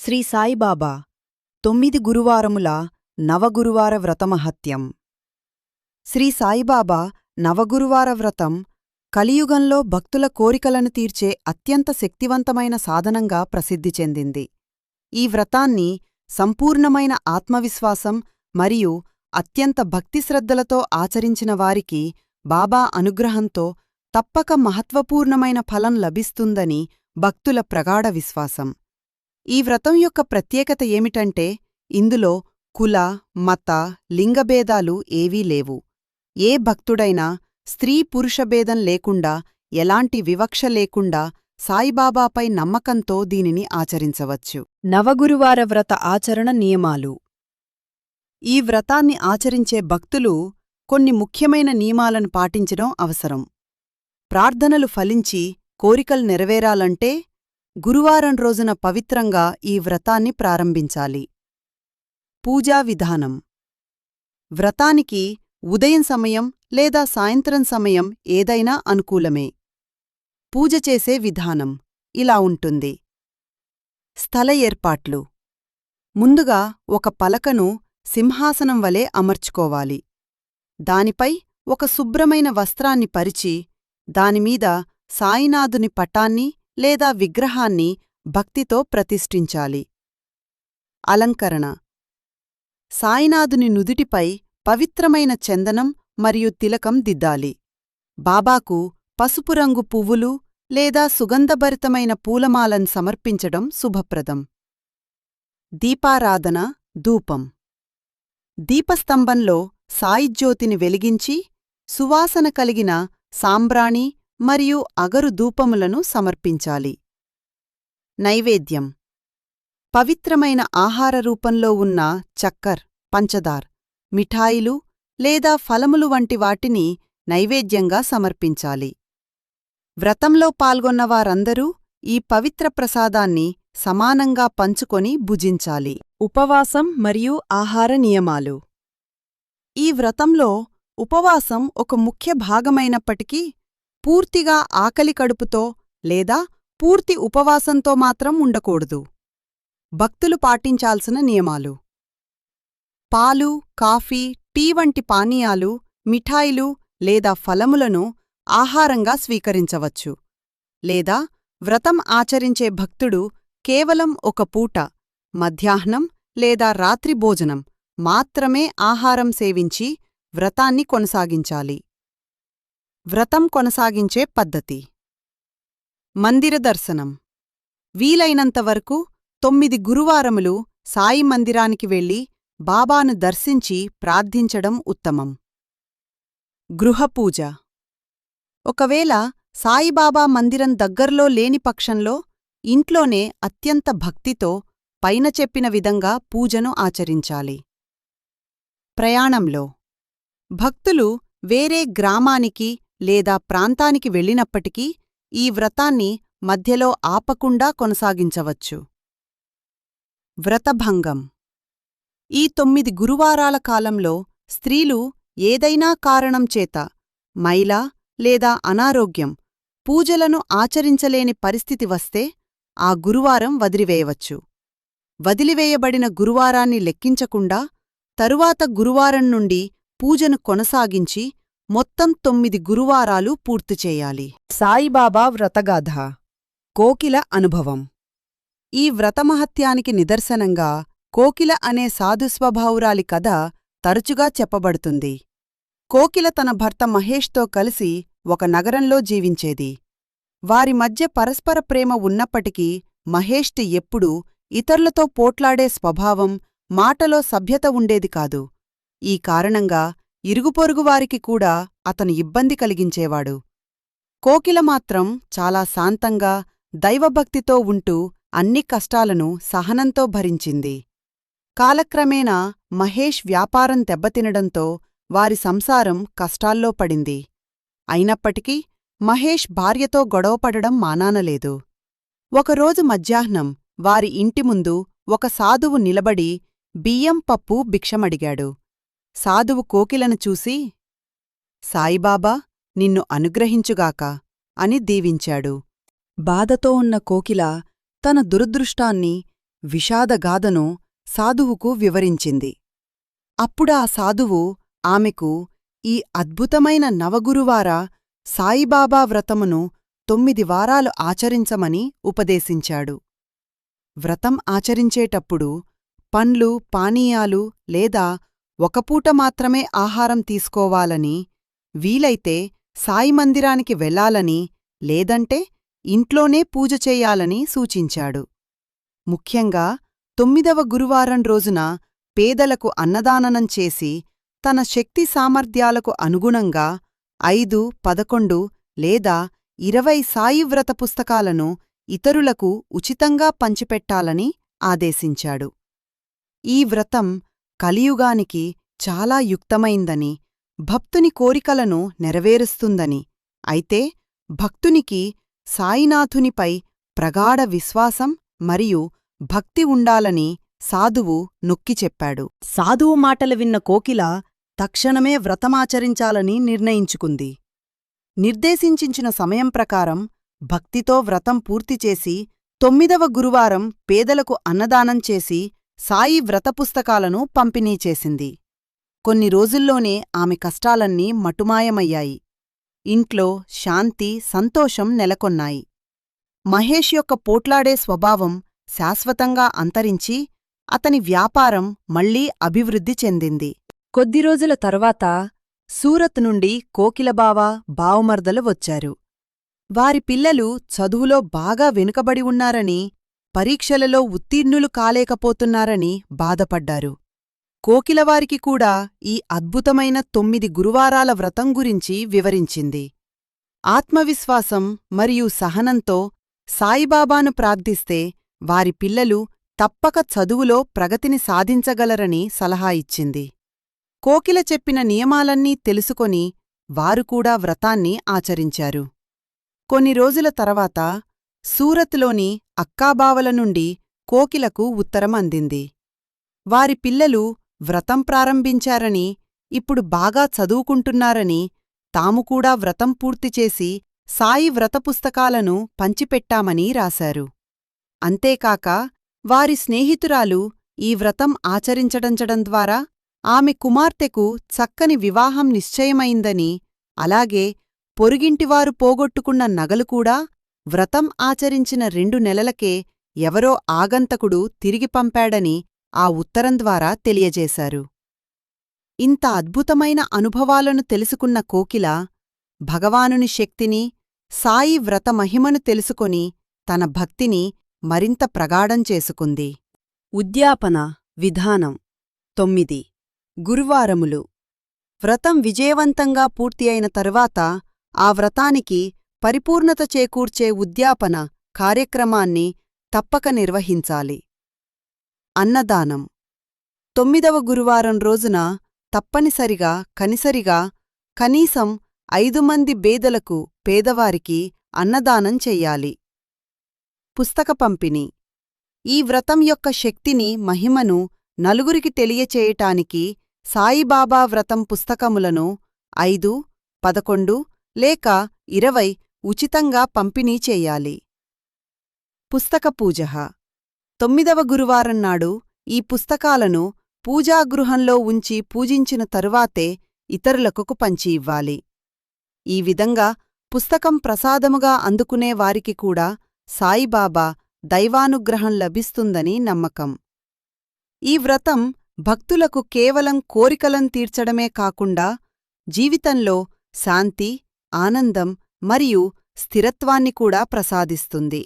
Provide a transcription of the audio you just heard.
శ్రీ సాయిబాబా 9 గురువారముల నవగురువార వ్రతమహత్యం. శ్రీ సాయిబాబా నవగురువార వ్రతం కలియుగంలో భక్తుల కోరికలను తీర్చే అత్యంత శక్తివంతమైన సాధనంగా ప్రసిద్ధి చెందింది. ఈ వ్రతాన్ని సంపూర్ణమైన ఆత్మవిశ్వాసం మరియు అత్యంత భక్తిశ్రద్ధలతో ఆచరించిన వారికి బాబా అనుగ్రహంతో తప్పక మహత్వపూర్ణమైన ఫలం లభిస్తుందని భక్తుల ప్రగాఢ విశ్వాసం. ఈ వ్రతం యొక్క ప్రత్యేకత ఏమిటంటే ఇందులో కుల, మత, లింగభేదాలు ఏవీ లేవు. ఏ భక్తుడైనా స్త్రీ పురుషభేదం లేకుండా, ఎలాంటి వివక్ష లేకుండా సాయిబాబాపై నమ్మకంతో దీనిని ఆచరించవచ్చు. నవగురువార వ్రత ఆచరణ నియమాలు. ఈ వ్రతాన్ని ఆచరించే భక్తులు కొన్ని ముఖ్యమైన నియమాలను పాటించడం అవసరం. ప్రార్థనలు ఫలించి కోరికలు నెరవేరాలంటే గురువారం రోజున పవిత్రంగా ఈ వ్రతాన్ని ప్రారంభించాలి. పూజా విధానం. వ్రతానికి ఉదయం సమయం లేదా సాయంత్రం సమయం ఏదైనా అనుకూలమే. పూజ చేసే విధానం ఇలా ఉంటుంది. స్థల ఏర్పాట్లు. ముందుగా ఒక పలకను సింహాసనం వలె అమర్చుకోవాలి. దానిపై ఒక శుభ్రమైన వస్త్రాన్ని పరిచి దానిమీద సాయినాథుని పటాన్ని లేదా విగ్రహాన్ని భక్తితో ప్రతిష్ఠించాలి. అలంకరణ. సాయినాథుని నుదిటిపై పవిత్రమైన చందనం మరియు తిలకం దిద్దాలి. బాబాకు పసుపు రంగు పువ్వులు లేదా సుగంధభరితమైన పూలమాలను సమర్పించడం శుభప్రదం. దీపారాధన, ధూపం. దీపస్తంభంలో సాయిజ్యోతిని వెలిగించి సువాసన కలిగిన సాంబ్రాణి మరియు అగరు ధూపములను సమర్పించాలి. నైవేద్యం. పవిత్రమైన ఆహార రూపంలో ఉన్న చక్కర్, పంచదార్, మిఠాయిలు లేదా ఫలములు వంటి వాటిని నైవేద్యంగా సమర్పించాలి. వ్రతంలో పాల్గొన్నవారందరూ ఈ పవిత్ర ప్రసాదాన్ని సమానంగా పంచుకొని భుజించాలి. ఉపవాసం మరియు ఆహార నియమాలు. ఈ వ్రతంలో ఉపవాసం ఒక ముఖ్య భాగమైనప్పటికీ పూర్తిగా ఆకలి కడుపుతో లేదా పూర్తి ఉపవాసంతో మాత్రం ఉండకూడదు. భక్తులు పాటించాల్సిన నియమాలు. పాలు, కాఫీ, టీ వంటి పానీయాలు, మిఠాయిలు లేదా ఫలములను ఆహారంగా స్వీకరించవచ్చు. లేదా వ్రతం ఆచరించే భక్తుడు కేవలం ఒక పూట, మధ్యాహ్నం లేదా రాత్రి భోజనం మాత్రమే ఆహారం సేవించి వ్రతాన్ని కొనసాగించాలి. వ్రతం కొనసాగించే పద్ధతి. మందిర దర్శనం. వీలైనంతవరకు 9 గురువారములు సాయి మందిరానికి వెళ్లి బాబాను దర్శించి ప్రార్థించడం ఉత్తమం. గృహపూజ. ఒకవేళ సాయిబాబా మందిరం దగ్గర్లో లేని పక్షంలో ఇంట్లోనే అత్యంత భక్తితో పైన చెప్పిన విధంగా పూజను ఆచరించాలి. ప్రయాణంలో. భక్తులు వేరే గ్రామానికి లేదా ప్రాంతానికి వెళ్ళినప్పటికీ ఈ వ్రతాన్ని మధ్యలో ఆపకుండా కొనసాగించవచ్చు. వ్రతభంగం. ఈ 9 గురువారాల కాలంలో స్త్రీలు ఏదైనా కారణం చేత మైల లేదా అనారోగ్యం, పూజలను ఆచరించలేని పరిస్థితి వస్తే ఆ గురువారం వదిలివేయవచ్చు. వదిలివేయబడిన గురువారాన్ని లెక్కించకుండా తరువాత గురువారం నుండి పూజను కొనసాగించి మొత్తం 9 గురువారాలు పూర్తిచేయాలి. సాయిబాబా వ్రతగాథ. కోకిల అనుభవం. ఈ వ్రతమహత్యానికి నిదర్శనంగా కోకిల అనే సాధుస్వభావురాలి కథ తరచుగా చెప్పబడుతుంది. కోకిల తన భర్త మహేష్తో కలిసి ఒక నగరంలో జీవించేది. వారి మధ్య పరస్పర ప్రేమ ఉన్నప్పటికీ మహేష్టి ఎప్పుడూ ఇతరులతో పోట్లాడే స్వభావం, మాటలో సభ్యత ఉండేది కాదు. ఈ కారణంగా ఇరుగుపొరుగువారికి కూడా అతను ఇబ్బంది కలిగించేవాడు. కోకిల మాత్రం చాలా శాంతంగా, దైవభక్తితో ఉంటూ అన్ని కష్టాలను సహనంతో భరించింది. కాలక్రమేణా మహేష్ వ్యాపారం దెబ్బతినడంతో వారి సంసారం కష్టాల్లో పడింది. అయినప్పటికీ మహేష్ భార్యతో గొడవపడడం మానానలేదు. ఒకరోజు మధ్యాహ్నం వారి ఇంటి ముందు ఒక సాధువు నిలబడి బియ్యం, పప్పు భిక్షమడిగాడు. సాధువు కోకిలను చూసి, సాయిబాబా నిన్ను అనుగ్రహించుగాక అని దీవించాడు. బాధతో ఉన్న కోకిల తన దురదృష్టాన్ని విషాదగాథను సాధువుకు వివరించింది. అప్పుడా సాధువు ఆమెకు ఈ అద్భుతమైన నవగురువార సాయిబాబా వ్రతమును 9 వారాలు ఆచరించమని ఉపదేశించాడు. వ్రతం ఆచరించేటప్పుడు పండ్లు, పానీయాలు లేదా ఒకపూట మాత్రమే ఆహారం తీసుకోవాలని, వీలైతే సాయి మందిరానికి వెళ్లాలని, లేదంటే ఇంట్లోనే పూజ చెయ్యాలని సూచించాడు. ముఖ్యంగా 9వ గురువారం రోజున పేదలకు అన్నదానం చేసి తన శక్తి సామర్థ్యాలకు అనుగుణంగా 5, 11 లేదా 20 సాయి వ్రత పుస్తకాలను ఇతరులకు ఉచితంగా పంచిపెట్టాలని ఆదేశించాడు. ఈ వ్రతం కలియుగానికి చాలా యుక్తమైందని, భక్తుని కోరికలను నెరవేరుస్తుందని, అయితే భక్తునికి సాయినాథునిపై ప్రగాఢ విశ్వాసం మరియు భక్తి ఉండాలని సాధువు నొక్కి చెప్పాడు. సాధువు మాటలు విన్న కోకిల తక్షణమే వ్రతమాచరించాలని నిర్ణయించుకుంది. నిర్దేశించిన సమయం ప్రకారం భక్తితో వ్రతం పూర్తిచేసి 9వ గురువారం పేదలకు అన్నదానం చేసి సాయి వ్రతపుస్తకాలను పంపిణీ చేసింది. కొన్ని రోజుల్లోనే ఆమె కష్టాలన్నీ మటుమాయమయ్యాయి. ఇంట్లో శాంతి, సంతోషం నెలకొన్నాయి. మహేష్ యొక్క పోట్లాడే స్వభావం శాశ్వతంగా అంతరించి అతని వ్యాపారం మళ్లీ అభివృద్ధి చెందింది. కొద్ది రోజుల తర్వాత సూరత్ నుండి కోకిలబావ, బావుమర్దలు వచ్చారు. వారి పిల్లలు చదువులో బాగా వెనుకబడి ఉన్నారని, పరీక్షలలో ఉత్తీర్ణులు కాలేకపోతున్నారని బాధపడ్డారు. కోకిలవారికి కూడా ఈ అద్భుతమైన 9 గురువారాల వ్రతం గురించి వివరించింది. ఆత్మవిశ్వాసం మరియు సహనంతో సాయిబాబాను ప్రార్థిస్తే వారి పిల్లలు తప్పక చదువులో ప్రగతిని సాధించగలరని సలహా ఇచ్చింది. కోకిల చెప్పిన నియమాలన్నీ తెలుసుకొని వారు కూడా వ్రతాన్ని ఆచరించారు. కొన్ని రోజుల తర్వాత సూరత్లోని అక్కాబావల నుండి కోకిలకు ఉత్తరం అందింది. వారి పిల్లలు వ్రతం ప్రారంభించారని, ఇప్పుడు బాగా చదువుకుంటున్నారని, తాము కూడా వ్రతం పూర్తిచేసి సాయి వ్రతపుస్తకాలను పంచిపెట్టామని రాశారు. అంతేకాక వారి స్నేహితురాలు ఈ వ్రతం ఆచరించడంచడం ద్వారా ఆమె కుమార్తెకు చక్కని వివాహం నిశ్చయమైందని, అలాగే పొరుగింటివారు పోగొట్టుకున్న నగలు కూడా వ్రతం ఆచరించిన 2 నెలలకే ఎవరో ఆగంతకుడు తిరిగి పంపాడని ఆ ఉత్తరం ద్వారా తెలియజేశారు. ఇంత అద్భుతమైన అనుభవాలను తెలుసుకున్న కోకిల భగవానుని శక్తిని, సాయి వ్రత మహిమను తెలుసుకొని తన భక్తిని మరింత ప్రగాఢం చేసుకుంది. ఉద్యాపన విధానం 9 గురువారములు. వ్రతం విజయవంతంగా పూర్తి అయిన తరువాత ఆ వ్రతానికి పరిపూర్ణత చేకూర్చే ఉద్యాపన కార్యక్రమాన్ని తప్పక నిర్వహించాలి. అన్నదానం. 9వ గురువారం రోజున తప్పనిసరిగా కనీసం 5 మంది బేదలకు, పేదవారికి అన్నదానం చెయ్యాలి. పుస్తక పంపిణీ. ఈ వ్రతం యొక్క శక్తిని, మహిమను నలుగురికి తెలియచేయటానికి సాయిబాబా వ్రతం పుస్తకములను 5, 11 లేక 20 ఉచితంగా పంపిణీ చెయ్యాలి. పుస్తక పూజ. 9వ గురువారం నాడు ఈ పుస్తకాలను పూజాగృహంలో ఉంచి పూజించిన తరువాతే ఇతరులకు పంచి ఇవ్వాలి. ఈ విధంగా పుస్తకం ప్రసాదముగా అందుకునే వారికి కూడా సాయిబాబా దైవానుగ్రహం లభిస్తుందని నమ్మకం. ఈ వ్రతం భక్తులకు కేవలం కోరికలను తీర్చడమే కాకుండా జీవితంలో శాంతి, ఆనందం మరియు స్థిరత్వాన్ని కూడా ప్రసాదిస్తుంది.